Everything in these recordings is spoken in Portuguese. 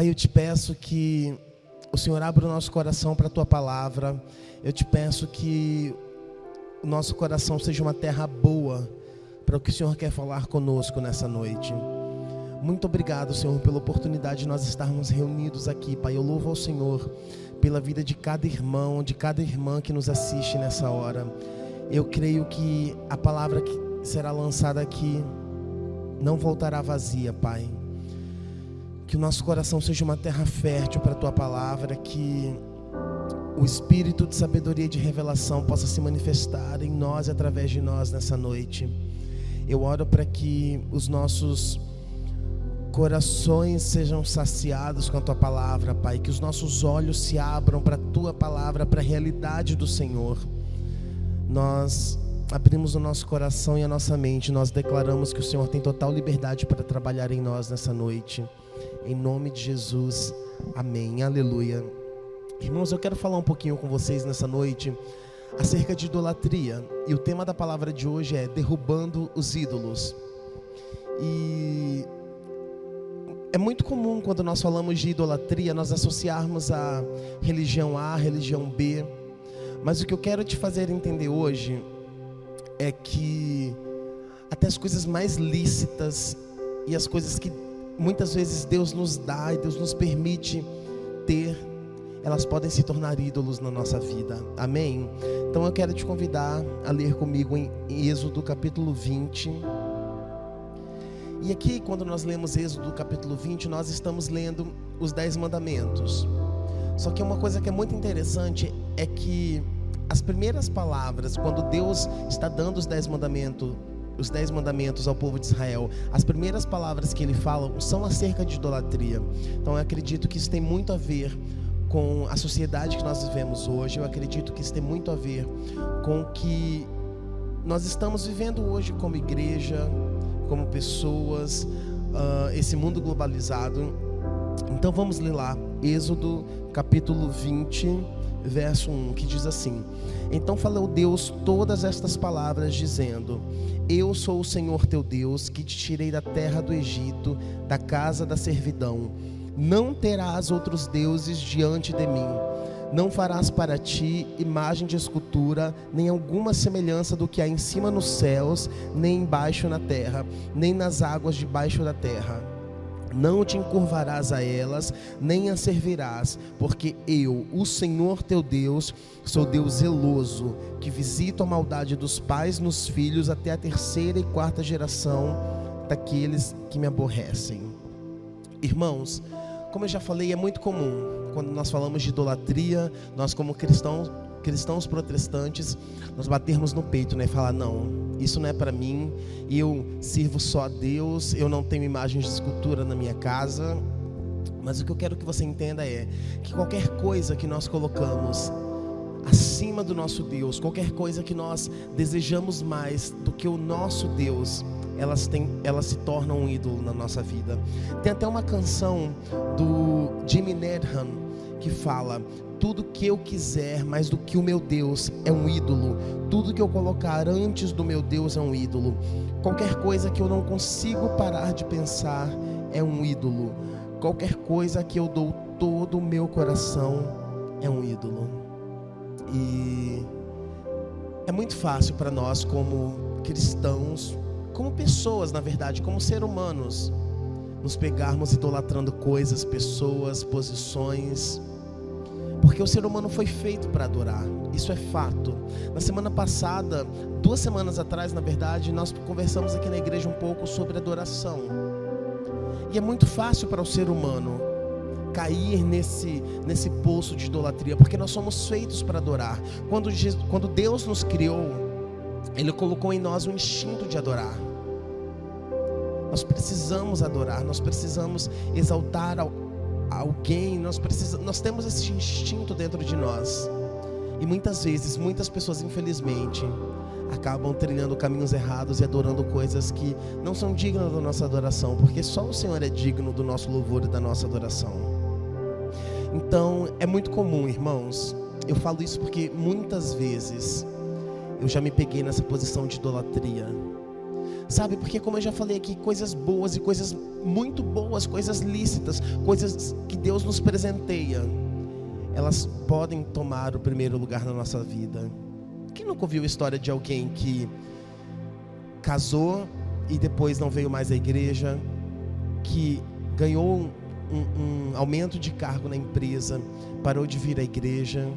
Pai, eu te peço que o Senhor abra o nosso coração para a Tua palavra. Eu te peço que o nosso coração seja uma terra boa para o que o Senhor quer falar conosco nessa noite. Muito obrigado, Senhor, pela oportunidade de nós estarmos reunidos aqui, Pai. Eu louvo ao Senhor pela vida de cada irmão, de cada irmã que nos assiste nessa hora. Eu creio que a palavra que será lançada aqui não voltará vazia, Pai. Que o nosso coração seja uma terra fértil para a Tua palavra, que o Espírito de sabedoria e de revelação possa se manifestar em nós e através de nós nessa noite. Eu oro para que os nossos corações sejam saciados com a Tua palavra, Pai. Que os nossos olhos se abram para a Tua palavra, para a realidade do Senhor. Nós abrimos o nosso coração e a nossa mente. Nós declaramos que o Senhor tem total liberdade para trabalhar em nós nessa noite. Em nome de Jesus, amém, aleluia. Irmãos, eu quero falar um pouquinho com vocês nessa noite acerca de idolatria. E o tema da palavra de hoje é derrubando os ídolos. E é muito comum quando nós falamos de idolatria, nós associarmos a religião A, religião B. Mas o que eu quero te fazer entender hoje é que até as coisas mais lícitas e as coisas que muitas vezes Deus nos dá e Deus nos permite ter, elas podem se tornar ídolos na nossa vida, amém? Então eu quero te convidar a ler comigo em Êxodo capítulo 20. E aqui, quando nós lemos Êxodo capítulo 20, nós estamos lendo os 10 mandamentos. Só que uma coisa que é muito interessante é que as primeiras palavras, quando Deus está dando os 10 mandamentos ao povo de Israel, as primeiras palavras que Ele fala são acerca de idolatria. Então eu acredito que isso tem muito a ver com a sociedade que nós vivemos hoje. Eu acredito que isso tem muito a ver com o que nós estamos vivendo hoje como igreja, como pessoas, esse mundo globalizado. Então vamos ler lá, Êxodo capítulo 20, verso 1, que diz assim: Então falou Deus todas estas palavras, dizendo: Eu sou o Senhor teu Deus, que te tirei da terra do Egito, da casa da servidão. Não terás outros deuses diante de mim. Não farás para ti imagem de escultura, nem alguma semelhança do que há em cima nos céus, nem embaixo na terra, nem nas águas debaixo da terra. Não te encurvarás a elas, nem as servirás, porque eu, o Senhor teu Deus, sou Deus zeloso, que visito a maldade dos pais nos filhos até a 3ª e 4ª geração daqueles que me aborrecem. Irmãos, como eu já falei, é muito comum quando nós falamos de idolatria, nós como cristãos protestantes, nós batermos no peito, né, e falar: não, isso não é para mim, eu sirvo só a Deus, eu não tenho imagens de escultura na minha casa. Mas o que eu quero que você entenda é que qualquer coisa que nós colocamos acima do nosso Deus, qualquer coisa que nós desejamos mais do que o nosso Deus, elas se tornam um ídolo na nossa vida. Tem até uma canção do Jimmy Needham que fala: tudo que eu quiser mais do que o meu Deus é um ídolo. Tudo que eu colocar antes do meu Deus é um ídolo. Qualquer coisa que eu não consigo parar de pensar é um ídolo. Qualquer coisa que eu dou todo o meu coração é um ídolo. E é muito fácil para nós como cristãos, como pessoas, na verdade, como seres humanos, nos pegarmos idolatrando coisas, pessoas, posições, porque o ser humano foi feito para adorar. Isso é fato. Na semana passada, 2 semanas atrás, na verdade, nós conversamos aqui na igreja um pouco sobre adoração. E é muito fácil para o ser humano cair nesse poço de idolatria, porque nós somos feitos para adorar. Quando Deus nos criou, Ele colocou em nós um instinto de adorar. Nós precisamos adorar, nós precisamos exaltar alguém, nós temos esse instinto dentro de nós. E muitas vezes, muitas pessoas, infelizmente, acabam trilhando caminhos errados e adorando coisas que não são dignas da nossa adoração, porque só o Senhor é digno do nosso louvor e da nossa adoração. Então, é muito comum, irmãos, eu falo isso porque muitas vezes eu já me peguei nessa posição de idolatria. Sabe, porque como eu já falei aqui, coisas boas e coisas muito boas, coisas lícitas, coisas que Deus nos presenteia, elas podem tomar o primeiro lugar na nossa vida. Quem nunca ouviu a história de alguém que casou e depois não veio mais à igreja, que ganhou um aumento de cargo na empresa, parou de vir à igreja?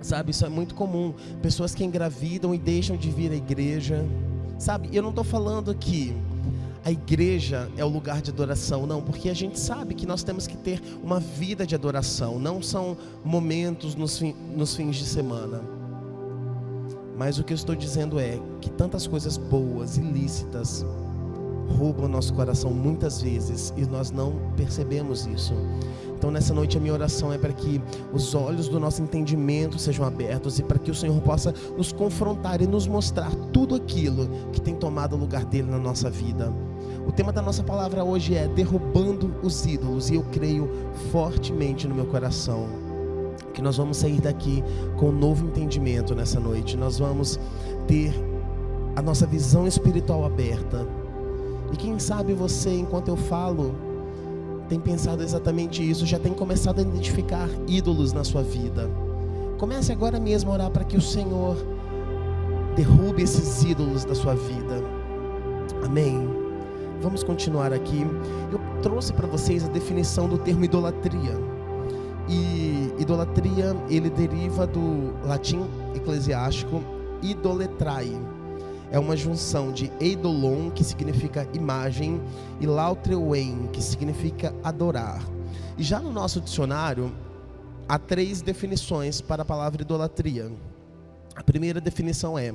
Sabe, isso é muito comum. Pessoas que engravidam e deixam de vir à igreja. Sabe, eu não estou falando que a igreja é o lugar de adoração, não, porque a gente sabe que nós temos que ter uma vida de adoração, não são momentos nos fins de semana. Mas o que eu estou dizendo é que tantas coisas boas, ilícitas, roubam nosso coração muitas vezes e nós não percebemos isso. Então nessa noite a minha oração é para que os olhos do nosso entendimento sejam abertos e para que o Senhor possa nos confrontar e nos mostrar tudo aquilo que tem tomado o lugar dele na nossa vida. O tema da nossa palavra hoje é derrubando os ídolos, e eu creio fortemente no meu coração que nós vamos sair daqui com um novo entendimento nessa noite. Nós vamos ter a nossa visão espiritual aberta. E quem sabe você, enquanto eu falo, tem pensado exatamente isso, já tem começado a identificar ídolos na sua vida. Comece agora mesmo a orar para que o Senhor derrube esses ídolos da sua vida. Amém? Vamos continuar aqui. Eu trouxe para vocês a definição do termo idolatria. E idolatria, ele deriva do latim eclesiástico idoletrae. É uma junção de eidolon, que significa imagem, e lautreuen, que significa adorar. E já no nosso dicionário, há 3 definições para a palavra idolatria. A primeira definição é: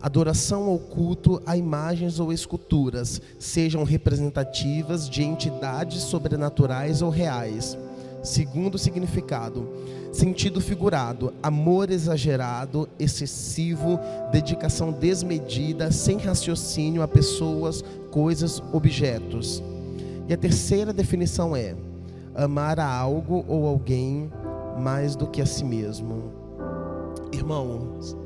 adoração ou culto a imagens ou esculturas, sejam representativas de entidades sobrenaturais ou reais. Segundo significado: sentido figurado, amor exagerado, excessivo, dedicação desmedida, sem raciocínio a pessoas, coisas, objetos. E a terceira definição é: amar a algo ou alguém mais do que a si mesmo. Irmãos,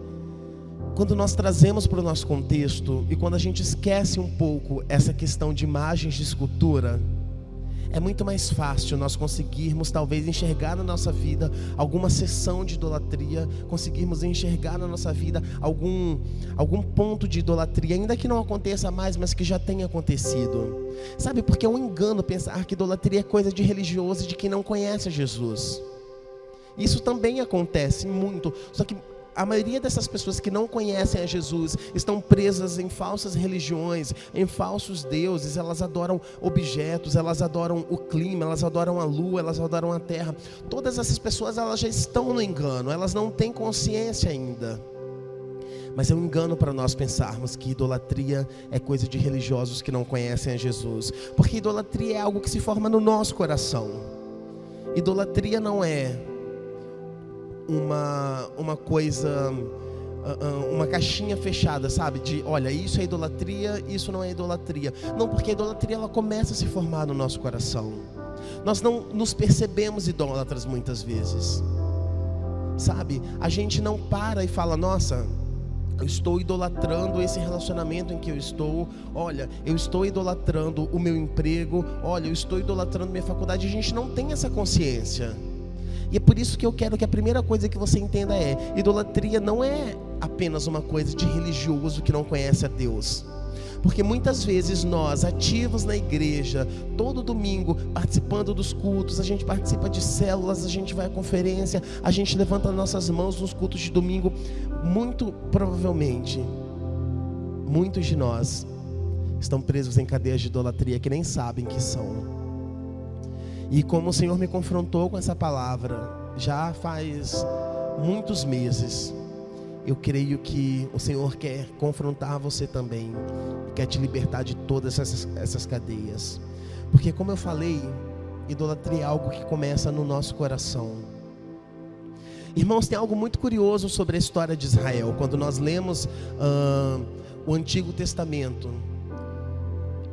quando nós trazemos para o nosso contexto e quando a gente esquece um pouco essa questão de imagens de escultura, é muito mais fácil nós conseguirmos talvez enxergar na nossa vida alguma sessão de idolatria, conseguirmos enxergar na nossa vida algum ponto de idolatria, ainda que não aconteça mais, mas que já tenha acontecido. Sabe, porque é um engano pensar que idolatria é coisa de religioso e de quem não conhece a Jesus. Isso também acontece muito, só que a maioria dessas pessoas que não conhecem a Jesus estão presas em falsas religiões, em falsos deuses. Elas adoram objetos, elas adoram o clima, elas adoram a lua, elas adoram a terra. Todas essas pessoas, elas já estão no engano, elas não têm consciência ainda. Mas é um engano para nós pensarmos que idolatria é coisa de religiosos que não conhecem a Jesus, porque idolatria é algo que se forma no nosso coração. Idolatria não é uma coisa, uma caixinha fechada, sabe? De, olha, isso é idolatria, isso não é idolatria. Não, porque a idolatria, ela começa a se formar no nosso coração. Nós não nos percebemos idólatras muitas vezes, sabe? A gente não para e fala: nossa, eu estou idolatrando esse relacionamento em que eu estou. Olha, eu estou idolatrando o meu emprego. Olha, eu estou idolatrando minha faculdade. A gente não tem essa consciência. E é por isso que eu quero que a primeira coisa que você entenda é: idolatria não é apenas uma coisa de religioso que não conhece a Deus. Porque muitas vezes nós, ativos na igreja, todo domingo, participando dos cultos, a gente participa de células, a gente vai à conferência, a gente levanta nossas mãos nos cultos de domingo. Muito provavelmente, muitos de nós estão presos em cadeias de idolatria que nem sabem que são. E como o Senhor me confrontou com essa palavra já faz muitos meses, eu creio que o Senhor quer confrontar você também, quer te libertar de todas essas cadeias. Porque, como eu falei, idolatria é algo que começa no nosso coração. Irmãos, tem algo muito curioso sobre a história de Israel. Quando nós lemos o Antigo Testamento,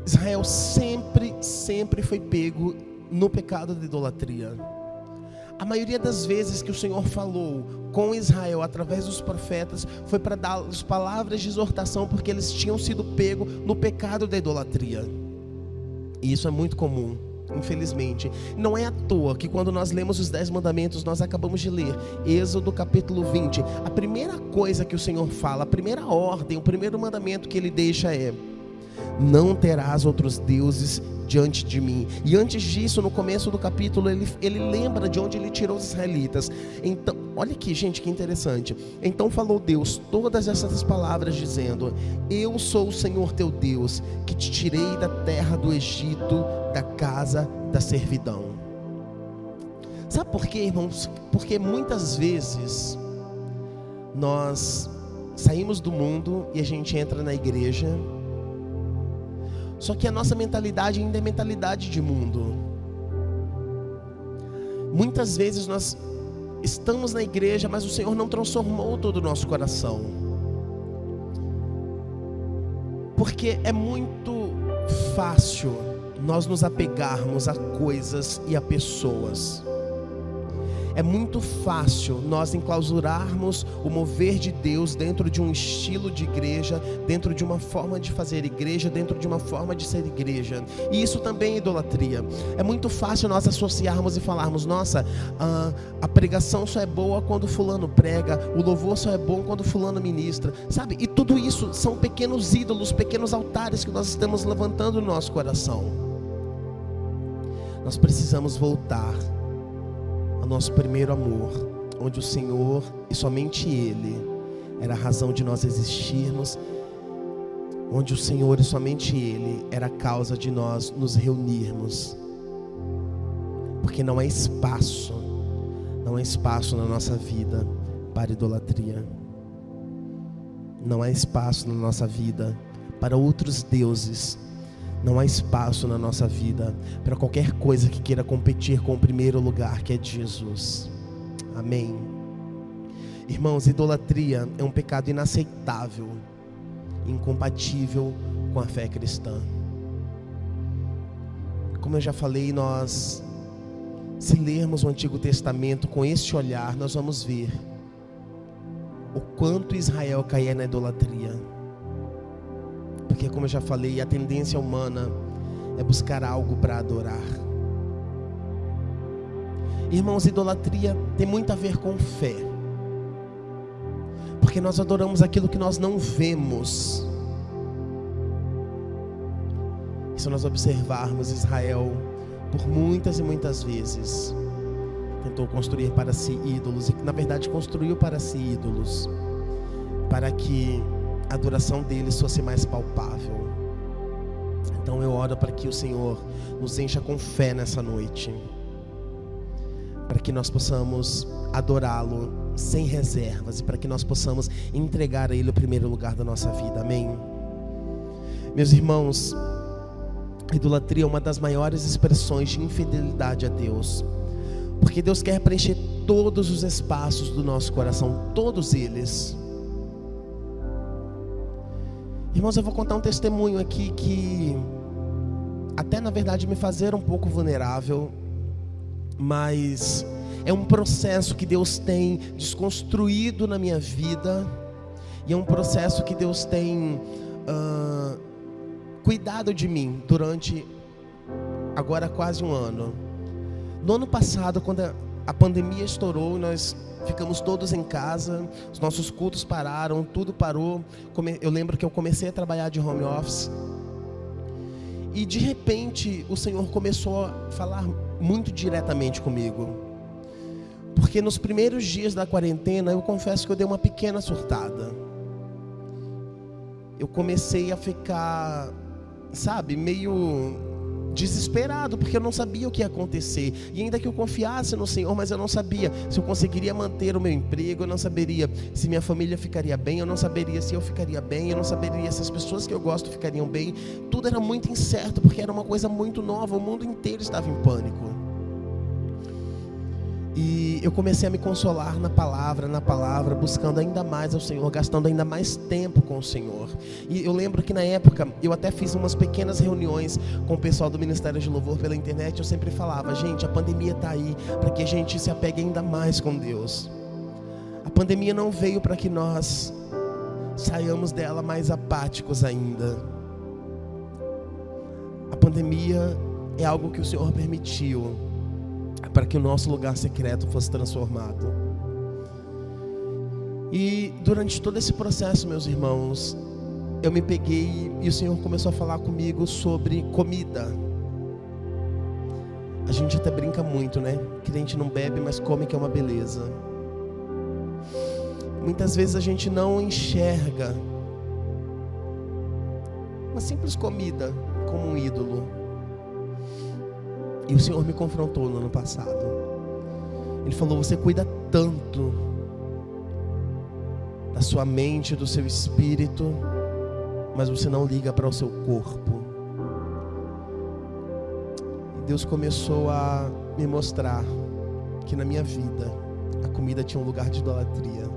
Israel sempre foi pego no pecado da idolatria. A maioria das vezes que o Senhor falou com Israel através dos profetas foi para dar-lhes palavras de exortação, porque eles tinham sido pegos no pecado da idolatria. E isso é muito comum. infelizmente. Não é à toa que quando nós lemos os 10 mandamentos, nós acabamos de ler Êxodo capítulo 20. A primeira coisa que o Senhor fala, a primeira ordem, o primeiro mandamento que Ele deixa é: não terás outros deuses diante de mim. E antes disso, no começo do capítulo, ele lembra de onde ele tirou os israelitas. Então, olha aqui, gente, que interessante. Então falou Deus todas essas palavras, dizendo: eu sou o Senhor teu Deus, que te tirei da terra do Egito, da casa da servidão. Sabe por quê, irmãos? Porque muitas vezes nós saímos do mundo e a gente entra na igreja, só que a nossa mentalidade ainda é mentalidade de mundo. Muitas vezes nós estamos na igreja, mas o Senhor não transformou todo o nosso coração. Porque é muito fácil nós nos apegarmos a coisas e a pessoas. É muito fácil nós enclausurarmos o mover de Deus dentro de um estilo de igreja, dentro de uma forma de fazer igreja, dentro de uma forma de ser igreja. E isso também é idolatria. É muito fácil nós associarmos e falarmos: nossa, a pregação só é boa quando fulano prega, o louvor só é bom quando fulano ministra, sabe? E tudo isso são pequenos ídolos, pequenos altares que nós estamos levantando no nosso coração. Nós precisamos voltar ao nosso primeiro amor, onde o Senhor e somente Ele era a razão de nós existirmos, onde o Senhor e somente Ele era a causa de nós nos reunirmos. Porque não há espaço na nossa vida para idolatria. Não há espaço na nossa vida para outros deuses. Não há espaço na nossa vida para qualquer coisa que queira competir com o primeiro lugar, que é de Jesus. Amém. Irmãos, idolatria é um pecado inaceitável, incompatível com a fé cristã. Como eu já falei, se lermos o Antigo Testamento com este olhar, nós vamos ver o quanto Israel caía na idolatria. Porque, como eu já falei, a tendência humana é buscar algo para adorar. Irmãos, idolatria tem muito a ver com fé. Porque nós adoramos aquilo que nós não vemos. E se nós observarmos, Israel, por muitas e muitas vezes, tentou construir para si ídolos. E na verdade construiu para si ídolos, para que a adoração deles fosse mais palpável. Então eu oro para que o Senhor nos encha com fé nessa noite, para que nós possamos adorá-lo sem reservas, e para que nós possamos entregar a Ele o primeiro lugar da nossa vida. Amém? Meus irmãos, a idolatria é uma das maiores expressões de infidelidade a Deus, porque Deus quer preencher todos os espaços do nosso coração, todos eles. Irmãos, eu vou contar um testemunho aqui que até na verdade me fazer um pouco vulnerável, mas é um processo que Deus tem desconstruído na minha vida, e é um processo que Deus tem cuidado de mim durante agora quase um ano. No ano passado, quando a pandemia estourou, nós ficamos todos em casa, os nossos cultos pararam, tudo parou. Eu lembro que eu comecei a trabalhar de home office, e de repente o Senhor começou a falar muito diretamente comigo. Porque nos primeiros dias da quarentena, eu confesso que eu dei uma pequena surtada. Eu comecei a ficar, meio desesperado, porque eu não sabia o que ia acontecer. E ainda que eu confiasse no Senhor, mas eu não sabia se eu conseguiria manter o meu emprego, eu não saberia se minha família ficaria bem, eu não saberia se eu ficaria bem, eu não saberia se as pessoas que eu gosto ficariam bem. Tudo era muito incerto, porque era uma coisa muito nova, o mundo inteiro estava em pânico. E eu comecei a me consolar na palavra, buscando ainda mais ao Senhor, gastando ainda mais tempo com o Senhor. E eu lembro que na época, eu até fiz umas pequenas reuniões com o pessoal do Ministério de Louvor pela internet. Eu sempre falava: gente, a pandemia está aí para que a gente se apegue ainda mais com Deus. A pandemia não veio para que nós saiamos dela mais apáticos ainda. A pandemia, é algo que o Senhor permitiu para que o nosso lugar secreto fosse transformado. E durante todo esse processo, meus irmãos, eu me peguei e o Senhor começou a falar comigo sobre comida. A gente até brinca muito, né? Que a gente não bebe, mas come, que é uma beleza. Muitas vezes a gente não enxerga uma simples comida como um ídolo. E o Senhor me confrontou no ano passado. Ele falou: você cuida tanto da sua mente, do seu espírito, mas você não liga para o seu corpo. E Deus começou a me mostrar que na minha vida a comida tinha um lugar de idolatria.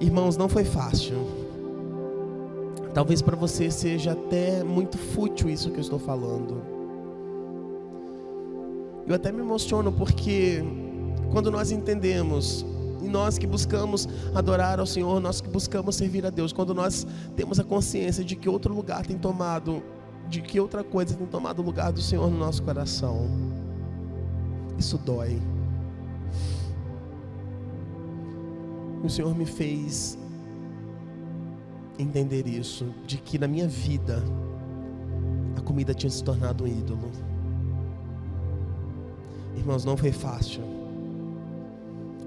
Irmãos, não foi fácil. Talvez para você seja até muito fútil isso que eu estou falando. Eu até me emociono porque quando nós entendemos, e nós que buscamos adorar ao Senhor, nós que buscamos servir a Deus, quando nós temos a consciência de que outro lugar tem tomado, de que outra coisa tem tomado o lugar do Senhor no nosso coração, isso dói. O Senhor me fez entender isso, de que na minha vida a comida tinha se tornado um ídolo. Irmãos, não foi fácil.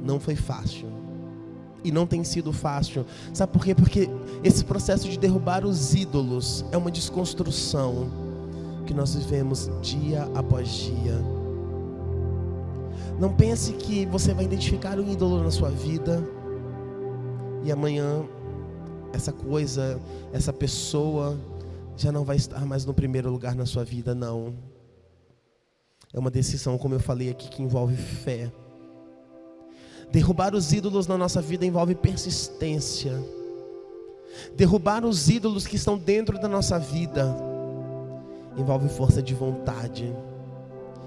Não foi fácil. E não tem sido fácil. Sabe por quê? Porque esse processo de derrubar os ídolos é uma desconstrução que nós vivemos dia após dia. Não pense que você vai identificar um ídolo na sua vida e amanhã essa coisa, essa pessoa já não vai estar mais no primeiro lugar na sua vida, não. É uma decisão, como eu falei aqui, que envolve fé. Derrubar os ídolos na nossa vida envolve persistência. Derrubar os ídolos que estão dentro da nossa vida envolve força de vontade.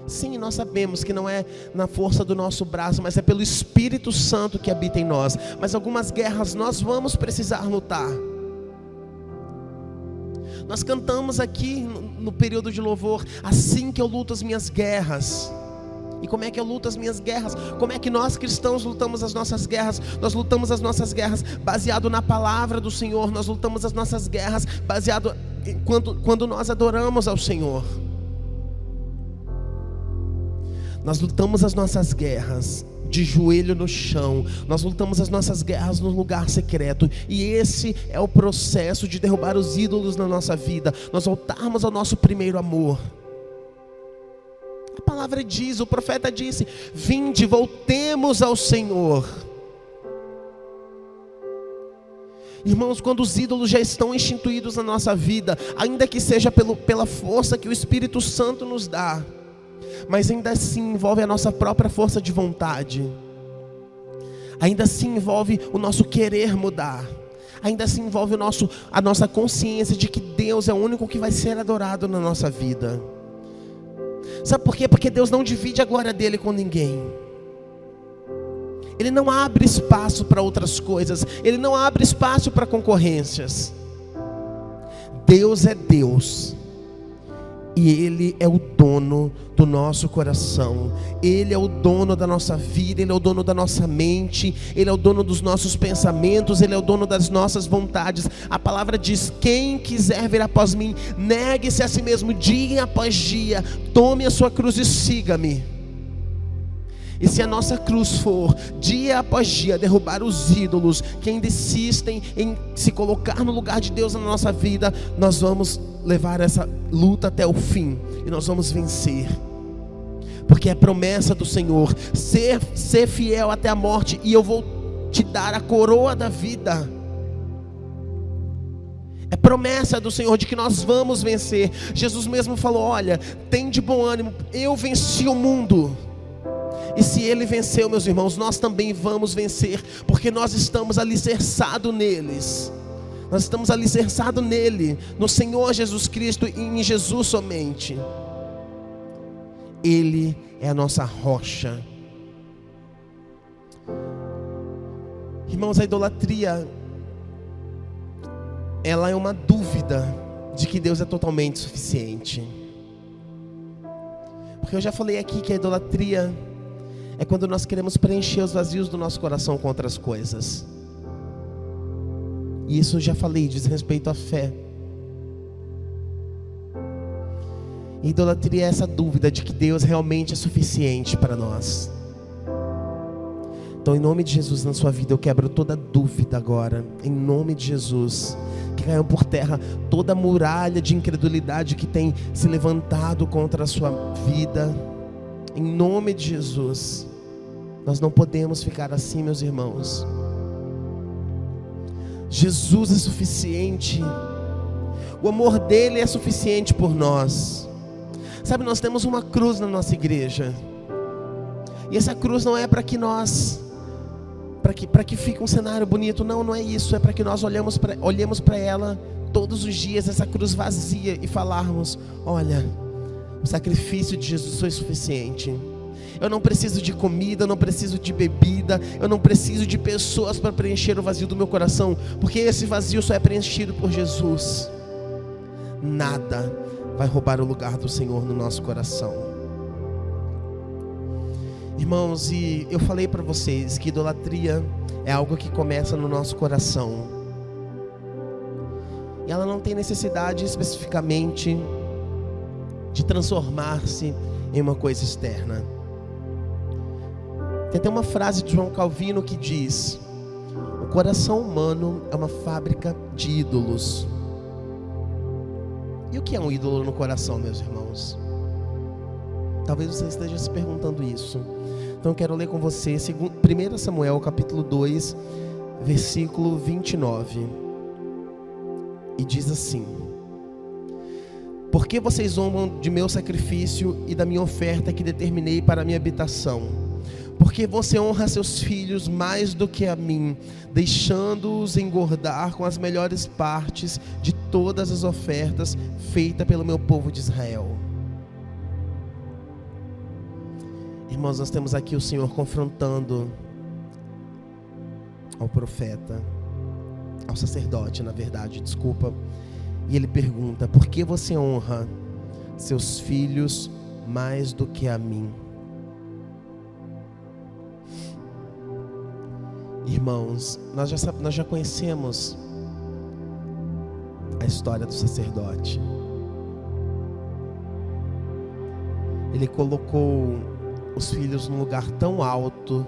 Sim, nós sabemos que não é na força do nosso braço, mas é pelo Espírito Santo que habita em nós. Mas algumas guerras nós vamos precisar lutar. Nós cantamos aqui no período de louvor: assim que eu luto as minhas guerras. E como é que eu luto as minhas guerras? Como é que nós cristãos lutamos as nossas guerras? Nós lutamos as nossas guerras baseado na palavra do Senhor. Nós lutamos as nossas guerras baseado quando nós adoramos ao Senhor. Nós lutamos as nossas guerras de joelho no chão. Nós lutamos as nossas guerras no lugar secreto. E esse é o processo de derrubar os ídolos na nossa vida. Nós voltarmos ao nosso primeiro amor. A palavra diz, o profeta disse: vinde, voltemos ao Senhor. Irmãos, quando os ídolos já estão instituídos na nossa vida, ainda que seja pela força que o Espírito Santo nos dá, mas ainda assim envolve a nossa própria força de vontade, ainda assim envolve o nosso querer mudar, ainda assim envolve a nossa consciência de que Deus é o único que vai ser adorado na nossa vida. Sabe por quê? Porque Deus não divide a glória dele com ninguém. Ele não abre espaço para outras coisas. Ele não abre espaço para concorrências. Deus é Deus. E Ele é o dono do nosso coração. Ele é o dono da nossa vida. Ele é o dono da nossa mente. Ele é o dono dos nossos pensamentos. Ele é o dono das nossas vontades. A palavra diz: quem quiser vir após mim, negue-se a si mesmo dia após dia. Tome a sua cruz e siga-me. E se a nossa cruz for, dia após dia, derrubar os ídolos que ainda insistem em se colocar no lugar de Deus na nossa vida, nós vamos levar essa luta até o fim. E nós vamos vencer. Porque é promessa do Senhor: ser fiel até a morte, e eu vou te dar a coroa da vida. É promessa do Senhor de que nós vamos vencer. Jesus mesmo falou: olha, tem de bom ânimo, eu venci o mundo. E se Ele venceu, meus irmãos, nós também vamos vencer, porque nós estamos alicerçados neles. Nós estamos alicerçados nele, no Senhor Jesus Cristo e em Jesus somente. Ele é a nossa rocha. Irmãos, a idolatria, ela é uma dúvida de que Deus é totalmente suficiente. Porque eu já falei aqui que a idolatria é quando nós queremos preencher os vazios do nosso coração com outras coisas. E isso eu já falei, diz respeito à fé. Idolatria é essa dúvida de que Deus realmente é suficiente para nós. Então, em nome de Jesus, na sua vida, eu quebro toda dúvida agora. Em nome de Jesus, que caiam por terra toda muralha de incredulidade que tem se levantado contra a sua vida. Em nome de Jesus, nós não podemos ficar assim, meus irmãos. Jesus é suficiente. O amor dele é suficiente por nós. Sabe, nós temos uma cruz na nossa igreja. E essa cruz não é para que nós... para que fique um cenário bonito. Não é isso. É para que nós olhemos para ela todos os dias, essa cruz vazia, e falarmos: olha, o sacrifício de Jesus foi suficiente. Eu não preciso de comida, eu não preciso de bebida, eu não preciso de pessoas para preencher o vazio do meu coração, porque esse vazio só é preenchido por Jesus. Nada vai roubar o lugar do Senhor no nosso coração. Irmãos, e eu falei para vocês que idolatria é algo que começa no nosso coração. E ela não tem necessidade especificamente de transformar-se em uma coisa externa. Tem até uma frase de João Calvino que diz: o coração humano é uma fábrica de ídolos. E o que é um ídolo no coração, meus irmãos? Talvez você esteja se perguntando isso. Então eu quero ler com você 1 Samuel capítulo 2, versículo 29. E diz assim: por que vocês zombam de meu sacrifício e da minha oferta que determinei para a minha habitação? Porque você honra seus filhos mais do que a mim, deixando-os engordar com as melhores partes de todas as ofertas feitas pelo meu povo de Israel. Irmãos, nós temos aqui o Senhor confrontando ao profeta, ao sacerdote, na verdade, desculpa. E ele pergunta: por que você honra seus filhos mais do que a mim? Irmãos, nós já conhecemos a história do sacerdote. Ele colocou os filhos num lugar tão alto,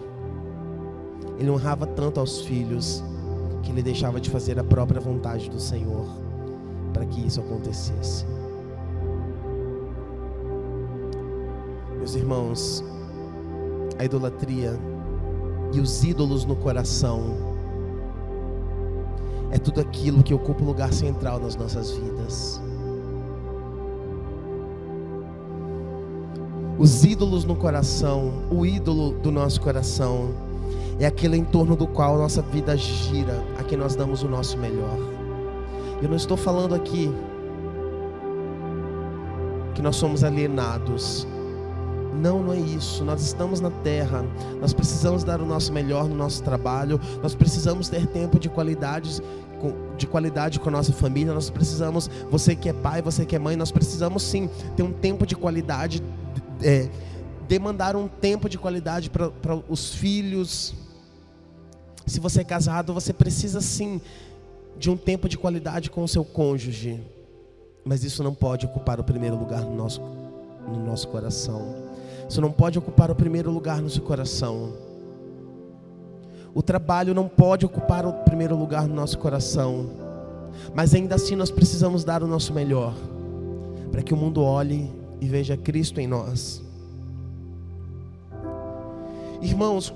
ele honrava tanto aos filhos, que ele deixava de fazer a própria vontade do Senhor para que isso acontecesse. Meus irmãos, a idolatria e os ídolos no coração é tudo aquilo que ocupa o lugar central nas nossas vidas. Os ídolos no coração, o ídolo do nosso coração é aquele em torno do qual a nossa vida gira, a quem nós damos o nosso melhor. Eu não estou falando aqui que nós somos alienados. Não é isso. Nós estamos na terra, nós precisamos dar o nosso melhor no nosso trabalho, nós precisamos ter tempo de qualidade com a nossa família, nós precisamos, você que é pai, você que é mãe, nós precisamos sim ter um tempo de qualidade, demandar um tempo de qualidade para os filhos. Se você é casado, você precisa sim de um tempo de qualidade com o seu cônjuge, mas isso não pode ocupar o primeiro lugar no nosso coração. Isso não pode ocupar o primeiro lugar no seu coração. O trabalho não pode ocupar o primeiro lugar no nosso coração. Mas ainda assim nós precisamos dar o nosso melhor, para que o mundo olhe e veja Cristo em nós. Irmãos,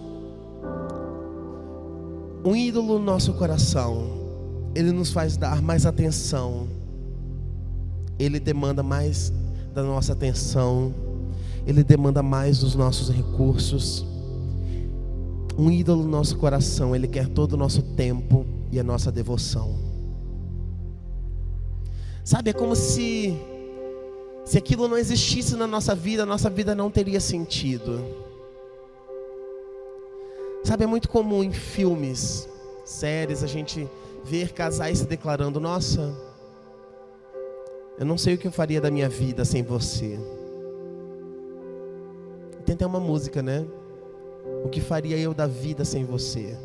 um ídolo no nosso coração, ele nos faz dar mais atenção. Ele demanda mais da nossa atenção. Ele demanda mais dos nossos recursos. Um ídolo no nosso coração, ele quer todo o nosso tempo e a nossa devoção. Sabe, é como se aquilo não existisse na nossa vida, a nossa vida não teria sentido. Sabe, é muito comum em filmes, séries, a gente ver casais se declarando: nossa, Eu não sei o que eu faria da minha vida sem você. Tem até uma música, né? O que faria eu da vida sem você?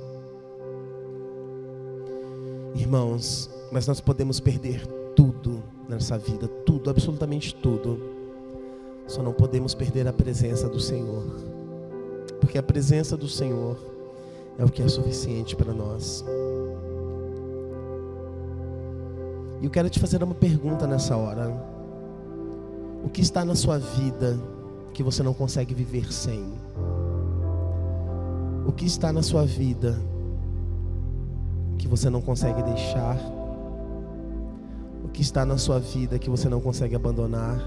Irmãos, mas nós podemos perder tudo nessa vida, tudo, absolutamente tudo. Só não podemos perder a presença do Senhor, porque a presença do Senhor é o que é suficiente para nós. E eu quero te fazer uma pergunta nessa hora. O que está na sua vida que você não consegue viver sem? O que está na sua vida que você não consegue deixar? O que está na sua vida que você não consegue abandonar?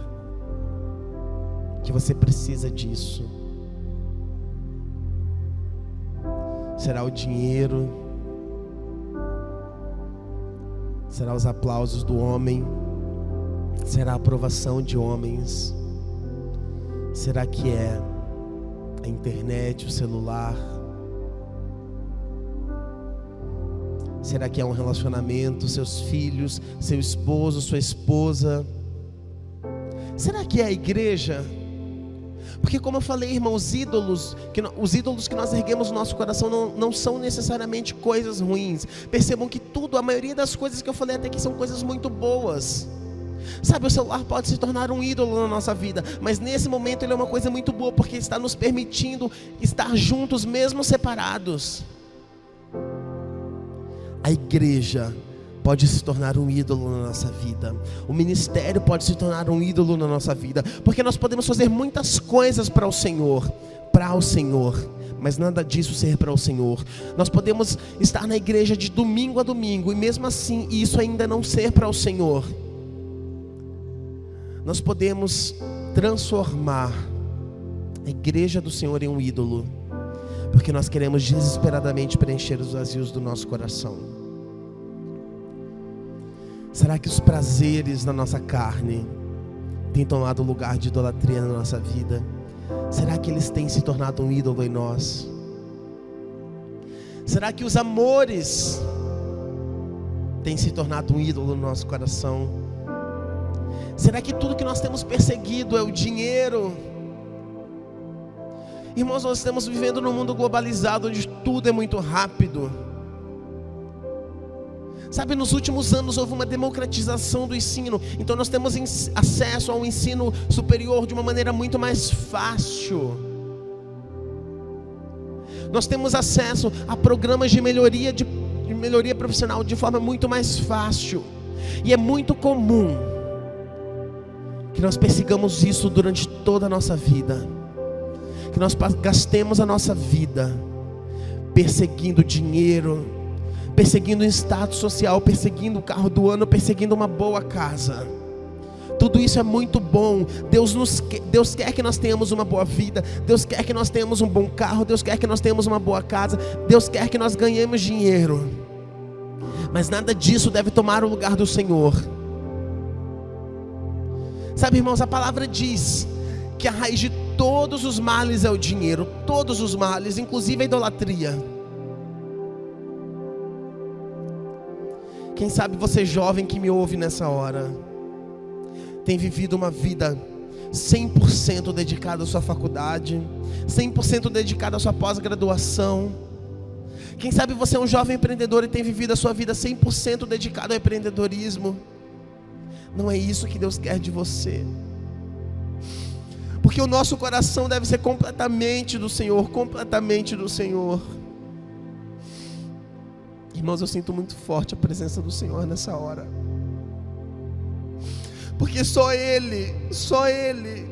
Que você precisa disso? Será o dinheiro? Será os aplausos do homem? Será a aprovação de homens? Será que é a internet, o celular? Será que é um relacionamento, seus filhos, seu esposo, sua esposa? Será que é a igreja? Porque como eu falei, irmão, os ídolos que nós erguemos no nosso coração não são necessariamente coisas ruins. Percebam que a maioria das coisas que eu falei até aqui são coisas muito boas. Sabe, o celular pode se tornar um ídolo na nossa vida, mas nesse momento ele é uma coisa muito boa, porque está nos permitindo estar juntos mesmo separados. A igreja pode se tornar um ídolo na nossa vida. O ministério pode se tornar um ídolo na nossa vida, porque nós podemos fazer muitas coisas para o Senhor, mas nada disso ser para o Senhor. Nós podemos estar na igreja de domingo a domingo, e mesmo assim isso ainda não ser para o Senhor. Nós podemos transformar a igreja do Senhor em um ídolo, porque nós queremos desesperadamente preencher os vazios do nosso coração. Será que os prazeres da nossa carne têm tomado lugar de idolatria na nossa vida? Será que eles têm se tornado um ídolo em nós? Será que os amores têm se tornado um ídolo no nosso coração? Será que tudo que nós temos perseguido é o dinheiro? Irmãos, nós estamos vivendo num mundo globalizado, onde tudo é muito rápido. Sabe, nos últimos anos houve uma democratização do ensino. Então nós temos acesso ao ensino superior de uma maneira muito mais fácil. Nós temos acesso a programas de melhoria profissional de forma muito mais fácil. E é muito comum que nós persigamos isso durante toda a nossa vida, que nós gastemos a nossa vida perseguindo dinheiro, perseguindo um status social, perseguindo o carro do ano, perseguindo uma boa casa. Tudo isso é muito bom. Deus quer que nós tenhamos uma boa vida. Deus quer que nós tenhamos um bom carro. Deus quer que nós tenhamos uma boa casa. Deus quer que nós ganhemos dinheiro. Mas nada disso deve tomar o lugar do Senhor. Sabe, irmãos, a palavra diz que a raiz de todos os males é o dinheiro. Todos os males, inclusive a idolatria. Quem sabe você jovem que me ouve nessa hora tem vivido uma vida 100% dedicada à sua faculdade, 100% dedicada à sua pós-graduação. Quem sabe você é um jovem empreendedor e tem vivido a sua vida 100% dedicado ao empreendedorismo. Não é isso que Deus quer de você. Porque o nosso coração deve ser completamente do Senhor, completamente do Senhor. Irmãos, eu sinto muito forte a presença do Senhor nessa hora. Porque só Ele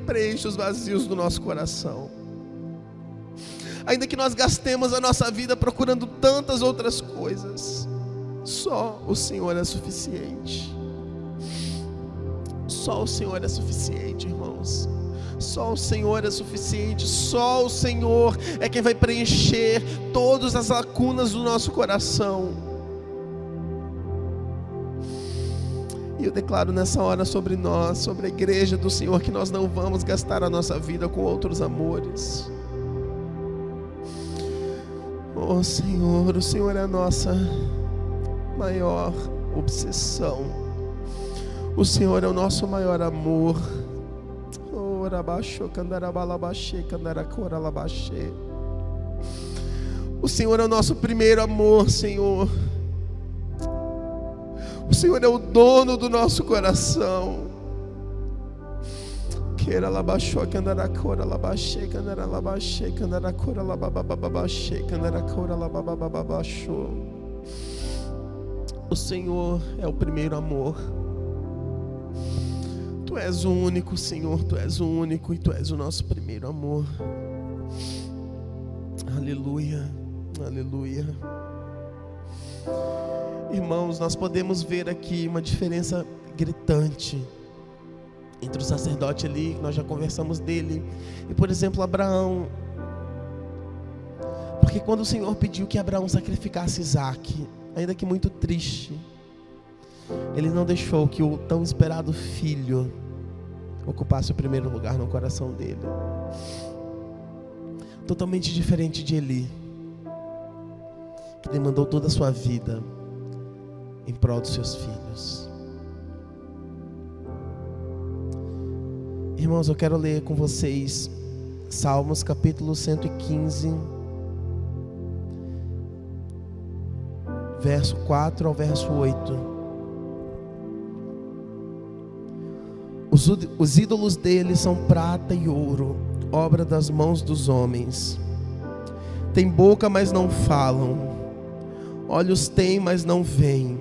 preenche os vazios do nosso coração. Ainda que nós gastemos a nossa vida procurando tantas outras coisas, só o Senhor é suficiente. Só o Senhor é suficiente, irmãos. Só o Senhor é suficiente. Só o Senhor é quem vai preencher todas as lacunas do nosso coração. E eu declaro nessa hora sobre nós, sobre a igreja do Senhor, que nós não vamos gastar a nossa vida com outros amores. Oh Senhor, o Senhor é a nossa maior obsessão. O Senhor é o nosso maior amor. O Senhor é o nosso primeiro amor, Senhor. O Senhor é o dono do nosso coração. O Senhor é o primeiro amor. Tu és o único, Senhor, Tu és o único e Tu és o nosso primeiro amor. Aleluia, aleluia. Irmãos, nós podemos ver aqui uma diferença gritante entre o sacerdote ali, nós já conversamos dele, e por exemplo Abraão. Porque quando o Senhor pediu que Abraão sacrificasse Isaque, ainda que muito triste, Ele não deixou que o tão esperado filho ocupasse o primeiro lugar no coração dele. Totalmente diferente de Eli, que demandou toda a sua vida em prol dos seus filhos. Irmãos, eu quero ler com vocês Salmos capítulo 115, verso 4 ao verso 8. Os ídolos dele são prata e ouro, obra das mãos dos homens. Tem boca, mas não falam. Olhos têm, mas não veem.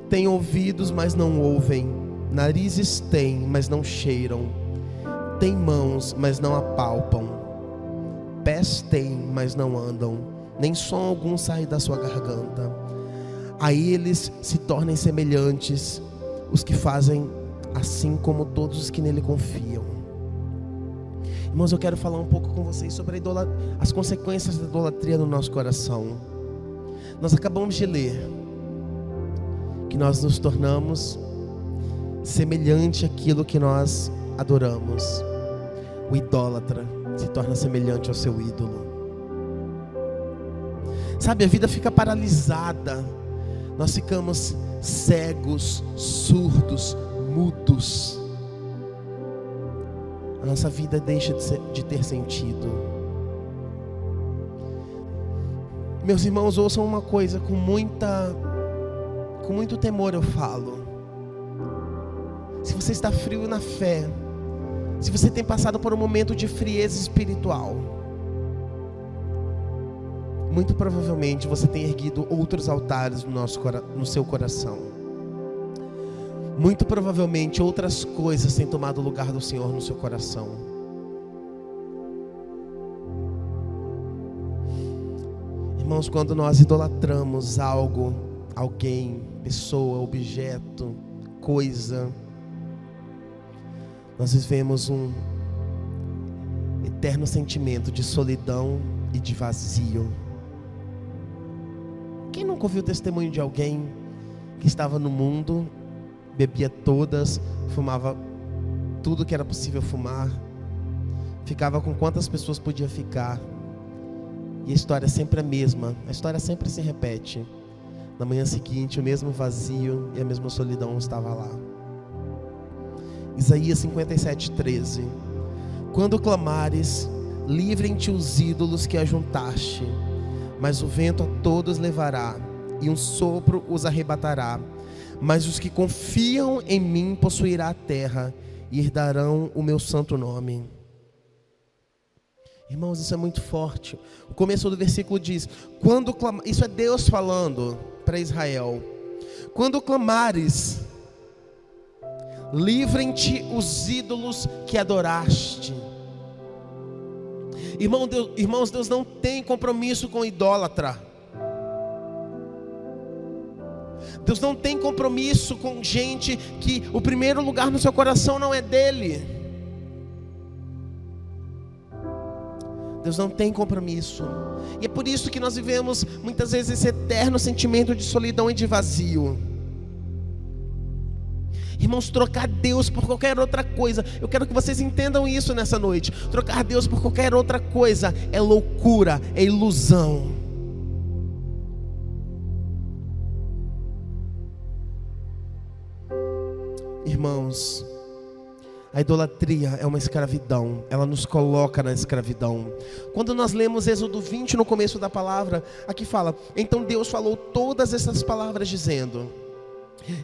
Tem ouvidos, mas não ouvem. Narizes têm, mas não cheiram. Tem mãos, mas não apalpam. Pés têm, mas não andam. Nem som algum sai da sua garganta. A eles se tornem semelhantes os que fazem assim como todos os que nele confiam. Irmãos, eu quero falar um pouco com vocês sobre as consequências da idolatria no nosso coração. Nós acabamos de ler que nós nos tornamos semelhante àquilo que nós adoramos. O idólatra se torna semelhante ao seu ídolo. Sabe, a vida fica paralisada. Nós ficamos cegos, surdos, mudos. A nossa vida deixa de ter sentido. Meus irmãos, ouçam uma coisa com muito temor eu falo. Se você está frio na fé, se você tem passado por um momento de frieza espiritual, muito provavelmente você tem erguido outros altares no seu coração. Muito provavelmente outras coisas têm tomado o lugar do Senhor no seu coração. Irmãos, quando nós idolatramos algo, alguém, pessoa, objeto, coisa, nós vivemos um eterno sentimento de solidão e de vazio. Quem nunca ouviu o testemunho de alguém que estava no mundo, bebia todas, fumava tudo que era possível fumar, ficava com quantas pessoas podia ficar, e a história é sempre a mesma, a história sempre se repete. Na manhã seguinte, o mesmo vazio e a mesma solidão estava lá. Isaías 57:13. Quando clamares, livrem-te os ídolos que ajuntaste, mas o vento a todos levará, e um sopro os arrebatará. Mas os que confiam em mim possuirão a terra e herdarão o meu santo nome. Irmãos, isso é muito forte. O começo do versículo diz: isso é Deus falando para Israel. Quando clamares, livrem-te os ídolos que adoraste. Irmãos, Deus não tem compromisso com o idólatra. Deus não tem compromisso com gente que o primeiro lugar no seu coração não é dele. Deus não tem compromisso. E é por isso que nós vivemos muitas vezes esse eterno sentimento de solidão e de vazio. Irmãos, trocar Deus por qualquer outra coisa, eu quero que vocês entendam isso nessa noite. Trocar Deus por qualquer outra coisa é loucura, é ilusão. Irmãos, a idolatria é uma escravidão, ela nos coloca na escravidão. Quando nós lemos Êxodo 20 no começo da palavra, aqui fala: então Deus falou todas essas palavras dizendo: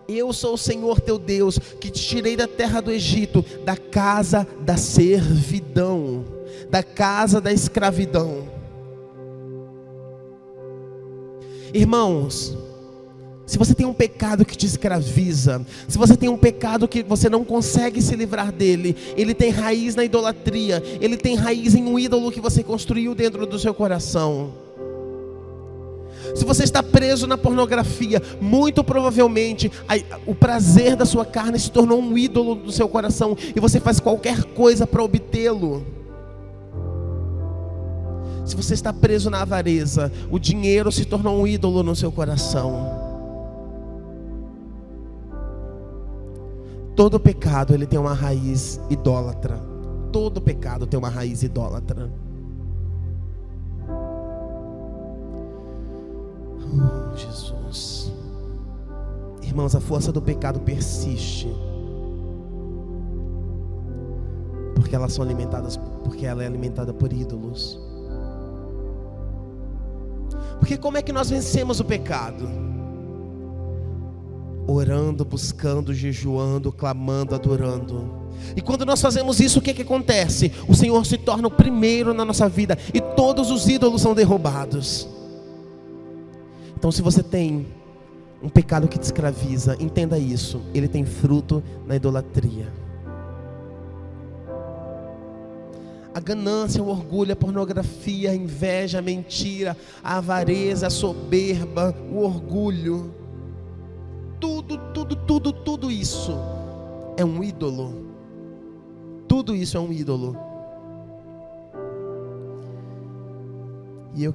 eu sou o Senhor teu Deus, que te tirei da terra do Egito, da casa da servidão, da casa da escravidão. Irmãos, se você tem um pecado que te escraviza, se você tem um pecado que você não consegue se livrar dele, ele tem raiz na idolatria, ele tem raiz em um ídolo que você construiu dentro do seu coração. Se você está preso na pornografia, muito provavelmente o prazer da sua carne se tornou um ídolo do seu coração e você faz qualquer coisa para obtê-lo. Se você está preso na avareza, o dinheiro se tornou um ídolo no seu coração. Todo pecado ele tem uma raiz idólatra. Todo pecado tem uma raiz idólatra. Oh, Jesus. Irmãos, a força do pecado persiste, porque ela é alimentada por ídolos. Porque como é que nós vencemos o pecado? Orando, buscando, jejuando, clamando, adorando. E quando nós fazemos isso, o que acontece? O Senhor se torna o primeiro na nossa vida e todos os ídolos são derrubados. Então, se você tem um pecado que te escraviza, entenda isso: ele tem fruto na idolatria. A ganância, o orgulho, a pornografia, a inveja, a mentira, a avareza, a soberba, o orgulho, tudo isso é um ídolo. Tudo isso é um ídolo. E eu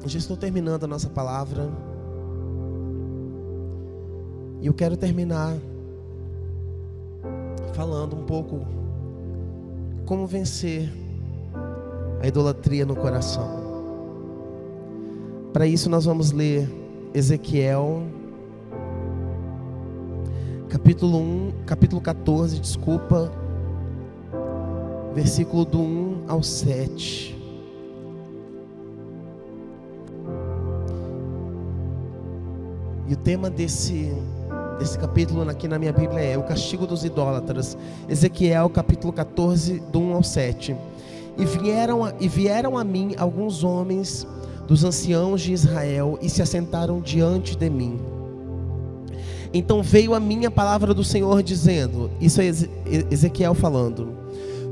já estou terminando a nossa palavra, e eu quero terminar falando um pouco como vencer a idolatria no coração. Para isso nós vamos ler Ezequiel capítulo 14, versículo do 1 ao 7. E o tema desse capítulo aqui na minha Bíblia é o castigo dos idólatras. Ezequiel capítulo 14, do 1 ao 7. E vieram a mim alguns homens dos anciãos de Israel e se assentaram diante de mim. Então veio a mim a palavra do Senhor dizendo, isso é Ezequiel falando: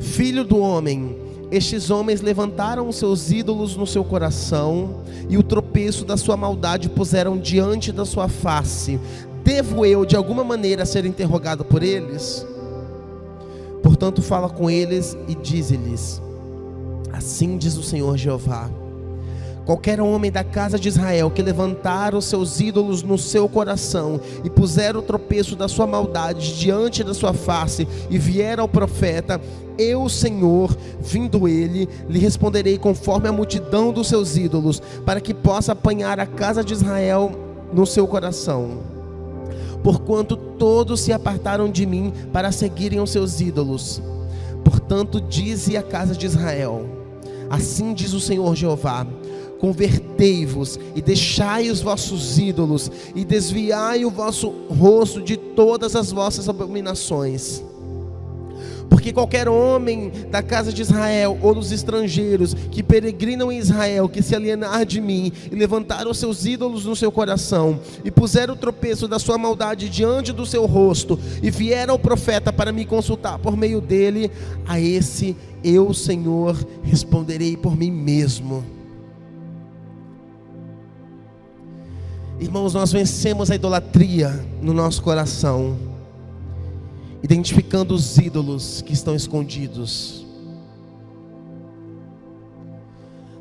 filho do homem, estes homens levantaram os seus ídolos no seu coração e o tropeço da sua maldade puseram diante da sua face. Devo eu de alguma maneira ser interrogado por eles? Portanto fala com eles e dize-lhes: assim diz o Senhor Jeová: qualquer homem da casa de Israel que levantar os seus ídolos no seu coração e puser o tropeço da sua maldade diante da sua face e vier ao profeta, eu, Senhor, vindo ele, lhe responderei conforme a multidão dos seus ídolos, para que possa apanhar a casa de Israel no seu coração. Porquanto todos se apartaram de mim para seguirem os seus ídolos. Portanto dize a casa de Israel: assim diz o Senhor Jeová: convertei-vos e deixai os vossos ídolos e desviai o vosso rosto de todas as vossas abominações. Porque qualquer homem da casa de Israel ou dos estrangeiros que peregrinam em Israel, que se alienar de mim e levantar os seus ídolos no seu coração e puser o tropeço da sua maldade diante do seu rosto e vier ao profeta para me consultar por meio dele, a esse eu, Senhor, responderei por mim mesmo. Irmãos, nós vencemos a idolatria no nosso coração, identificando os ídolos que estão escondidos.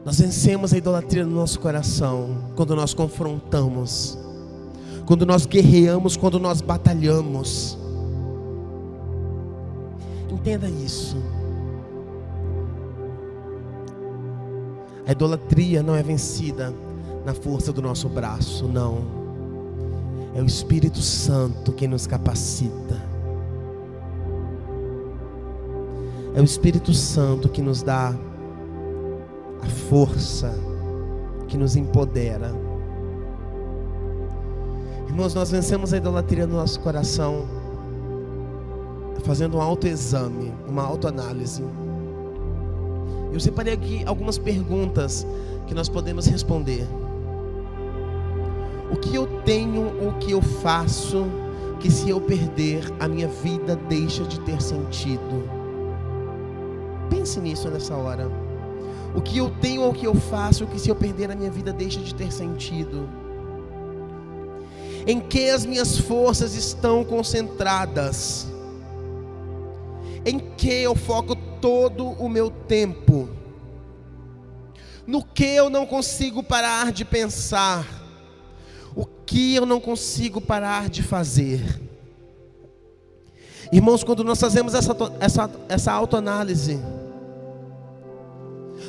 Nós vencemos a idolatria no nosso coração quando nós confrontamos, quando nós guerreamos, quando nós batalhamos. Entenda isso. A idolatria não é vencida na força do nosso braço, não. É o Espírito Santo quem nos capacita. É o Espírito Santo que nos dá a força, que nos empodera. Irmãos, nós vencemos a idolatria no nosso coração fazendo um autoexame, uma autoanálise. Eu separei aqui algumas perguntas que nós podemos responder. O que eu tenho ou o que eu faço que, se eu perder, a minha vida deixa de ter sentido? Pense nisso nessa hora. O que eu tenho ou o que eu faço que, se eu perder, a minha vida deixa de ter sentido? Em que as minhas forças estão concentradas? Em que eu foco todo o meu tempo? No que eu não consigo parar de pensar? O que eu não consigo parar de fazer? Irmãos, quando nós fazemos essa autoanálise,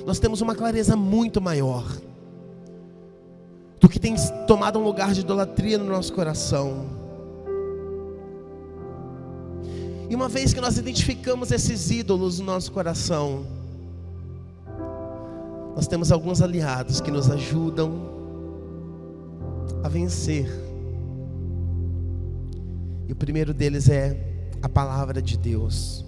nós temos uma clareza muito maior do que tem tomado um lugar de idolatria no nosso coração. E uma vez que nós identificamos esses ídolos no nosso coração, nós temos alguns aliados que nos ajudam a vencer. E o primeiro deles é a palavra de Deus.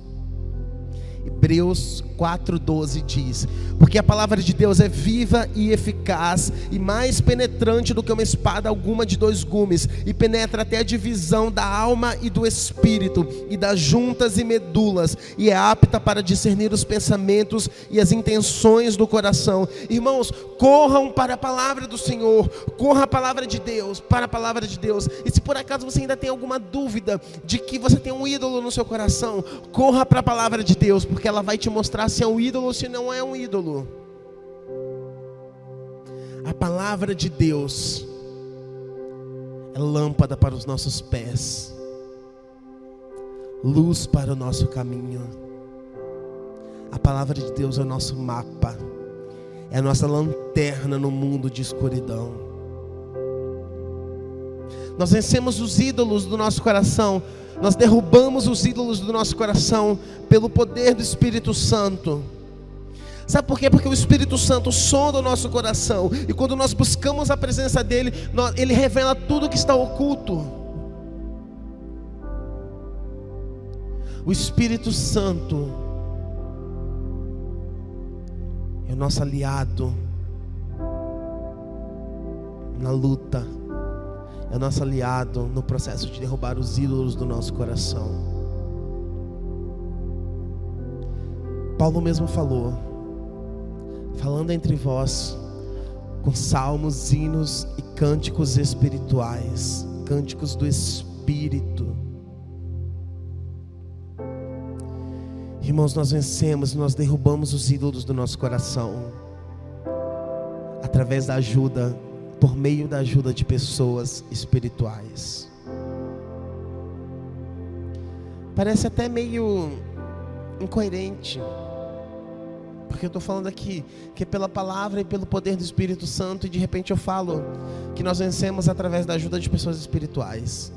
Hebreus 4:12 diz: porque a palavra de Deus é viva e eficaz, e mais penetrante do que uma espada alguma de dois gumes, e penetra até a divisão da alma e do espírito, e das juntas e medulas, e é apta para discernir os pensamentos e as intenções do coração. Irmãos, corram para a palavra do Senhor, corra a palavra de Deus, para a palavra de Deus. E se por acaso você ainda tem alguma dúvida de que você tem um ídolo no seu coração, corra para a palavra de Deus, porque ela vai te mostrar se é um ídolo ou se não é um ídolo. A palavra de Deus é lâmpada para os nossos pés, luz para o nosso caminho. A palavra de Deus é o nosso mapa, é a nossa lanterna no mundo de escuridão. Nós vencemos os ídolos do nosso coração, nós derrubamos os ídolos do nosso coração pelo poder do Espírito Santo. Sabe por quê? Porque o Espírito Santo sonda o nosso coração, e quando nós buscamos a presença dele, ele revela tudo que está oculto. O Espírito Santo é o nosso aliado na luta, é o nosso aliado no processo de derrubar os ídolos do nosso coração. Paulo mesmo falou: falando entre vós com salmos, hinos e cânticos espirituais, cânticos do Espírito. Irmãos, nós vencemos e nós derrubamos os ídolos do nosso coração através da ajuda, por meio da ajuda de pessoas espirituais. Parece até meio incoerente, porque eu estou falando aqui que é pela palavra e pelo poder do Espírito Santo, e de repente eu falo que nós vencemos através da ajuda de pessoas espirituais.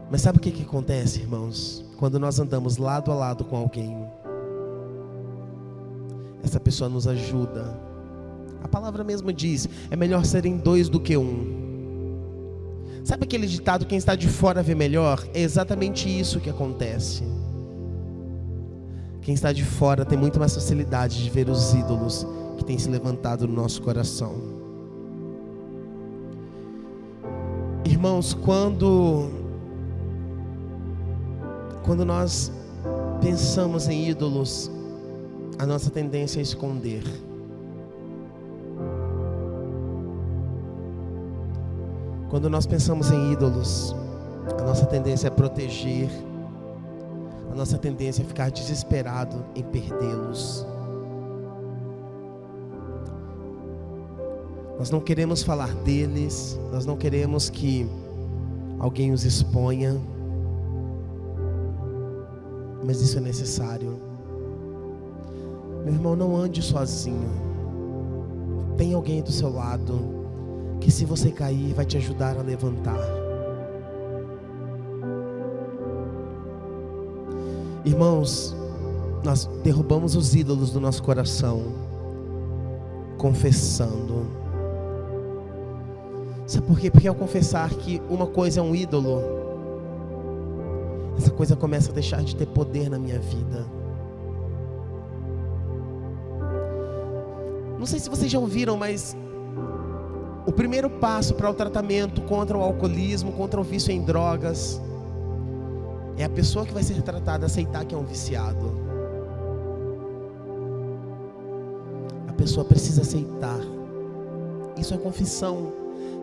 Mas sabe o que acontece, irmãos? Quando nós andamos lado a lado com alguém, essa pessoa nos ajuda. A palavra mesmo diz: é melhor serem dois do que um. Sabe aquele ditado, quem está de fora vê melhor? É exatamente isso que acontece. Quem está de fora tem muito mais facilidade de ver os ídolos que têm se levantado no nosso coração. Irmãos, quando nós pensamos em ídolos, a nossa tendência é esconder. Quando nós pensamos em ídolos, a nossa tendência é proteger, a nossa tendência é ficar desesperado em perdê-los. Nós não queremos falar deles, nós não queremos que alguém os exponha, mas isso é necessário. Meu irmão, não ande sozinho. Tem alguém do seu lado. que se você cair, vai te ajudar a levantar. Irmãos, nós derrubamos os ídolos do nosso coração, confessando. Sabe por quê? Porque ao confessar que uma coisa é um ídolo, essa coisa começa a deixar de ter poder na minha vida. Não sei se vocês já ouviram, mas o primeiro passo para o tratamento contra o alcoolismo, contra o vício em drogas, é a pessoa que vai ser tratada aceitar que é um viciado. A pessoa precisa aceitar. Isso é confissão.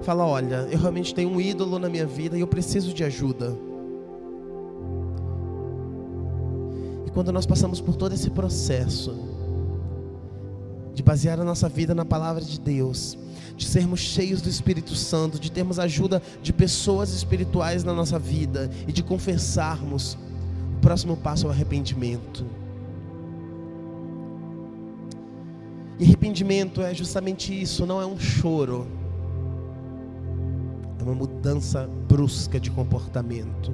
Fala, olha, eu realmente tenho um ídolo na minha vida e eu preciso de ajuda. E quando nós passamos por todo esse processo de basear a nossa vida na palavra de Deus, de sermos cheios do Espírito Santo, de termos ajuda de pessoas espirituais na nossa vida e de confessarmos, o próximo passo é o arrependimento. E arrependimento é justamente isso, não é um choro, é uma mudança brusca de comportamento,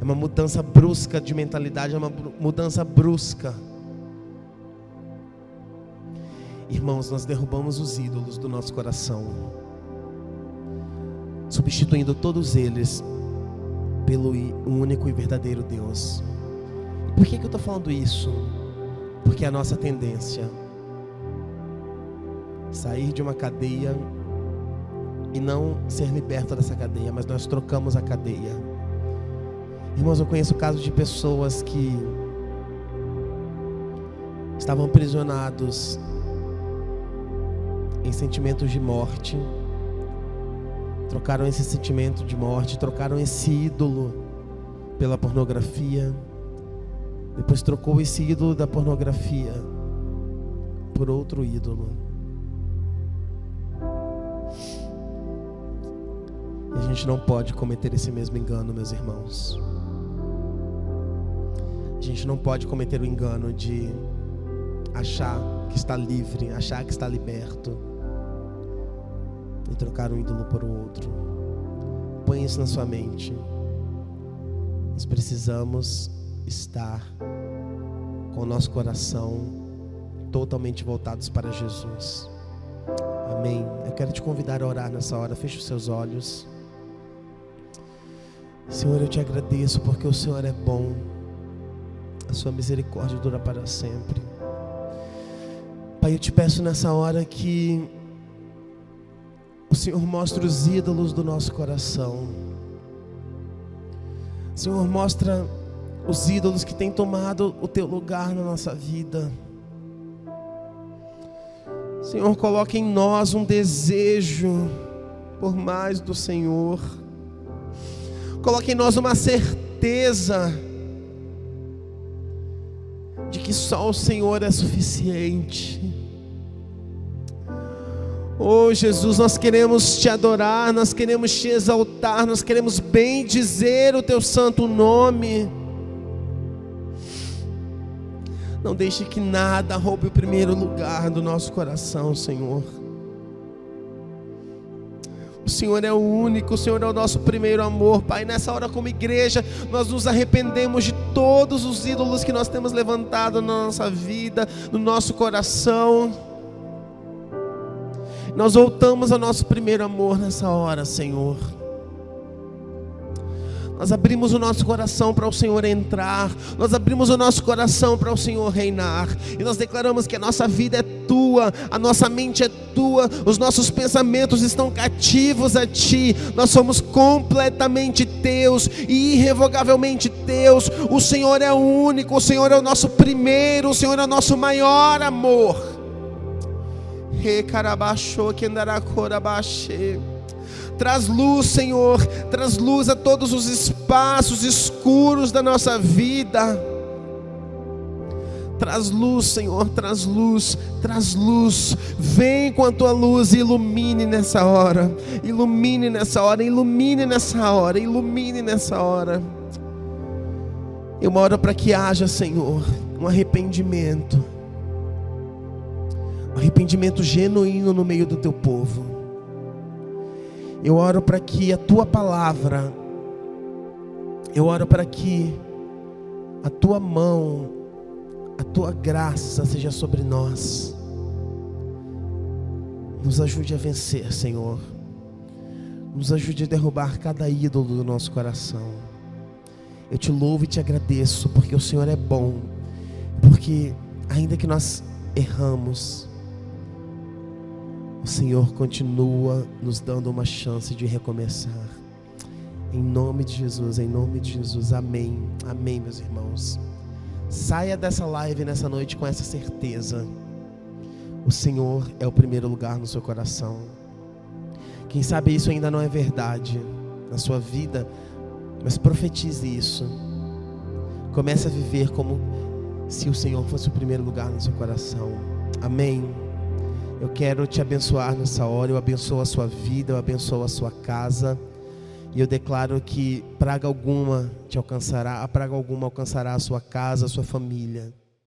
é uma mudança brusca de mentalidade, é uma mudança brusca. Irmãos, nós derrubamos os ídolos do nosso coração, substituindo todos eles pelo único e verdadeiro Deus. E por que eu estou falando isso? Porque é a nossa tendência sair de uma cadeia e não ser liberto dessa cadeia, mas nós trocamos a cadeia. Irmãos, eu conheço casos de pessoas que estavam aprisionados em sentimentos de morte, trocaram esse sentimento de morte, trocaram esse ídolo pela pornografia, depois trocou esse ídolo da pornografia por outro ídolo. E a gente não pode cometer esse mesmo engano, meus irmãos. A gente não pode cometer o engano de achar que está livre, achar que está liberto e trocar um ídolo por outro. Põe isso na sua mente. Nós precisamos estar com o nosso coração totalmente voltados para Jesus. Amém. Eu quero te convidar a orar nessa hora. Feche os seus olhos. Senhor, eu te agradeço porque o Senhor é bom. A sua misericórdia dura para sempre. Pai, eu te peço nessa hora que o Senhor mostre os ídolos do nosso coração. Senhor, mostra os ídolos que têm tomado o teu lugar na nossa vida. Senhor, coloque em nós um desejo por mais do Senhor. Coloque em nós uma certeza de que só o Senhor é suficiente. Oh Jesus, nós queremos te adorar, nós queremos te exaltar, nós queremos bendizer o teu santo nome. Não deixe que nada roube o primeiro lugar do nosso coração, Senhor. O Senhor é o único, o Senhor é o nosso primeiro amor, Pai. Nessa hora, como igreja, nós nos arrependemos de todos os ídolos que nós temos levantado na nossa vida, no nosso coração. Nós voltamos ao nosso primeiro amor nessa hora, Senhor. Nós abrimos o nosso coração para o Senhor entrar. Nós abrimos o nosso coração para o Senhor reinar. E nós declaramos que a nossa vida é tua, a nossa mente é tua, os nossos pensamentos estão cativos a ti. Nós somos completamente teus e irrevogavelmente teus. O Senhor é o único, o Senhor é o nosso primeiro, o Senhor é o nosso maior amor. Traz luz, Senhor, traz luz a todos os espaços escuros da nossa vida. Traz luz, Senhor, traz luz, traz luz. Vem com a tua luz e ilumine nessa hora. Ilumine nessa hora, ilumine nessa hora, ilumine nessa hora. Eu oro para que haja, Senhor, um arrependimento. Um arrependimento genuíno no meio do teu povo. Eu oro para que a tua palavra, eu oro para que a tua mão, a tua graça seja sobre nós. Nos ajude a vencer, Senhor. Nos ajude a derrubar cada ídolo do nosso coração. Eu te louvo e te agradeço, porque o Senhor é bom. Porque ainda que nós erramos, o Senhor continua nos dando uma chance de recomeçar. Em nome de Jesus, amém. Amém, meus irmãos. Saia dessa live nessa noite com essa certeza: o Senhor é o primeiro lugar no seu coração. Quem sabe isso ainda não é verdade na sua vida, mas profetize isso. Comece a viver como se o Senhor fosse o primeiro lugar no seu coração. Amém. Eu quero te abençoar nessa hora. Eu abençoo a sua vida, eu abençoo a sua casa. E eu declaro que praga alguma te alcançará, a praga alguma alcançará a sua casa, a sua família.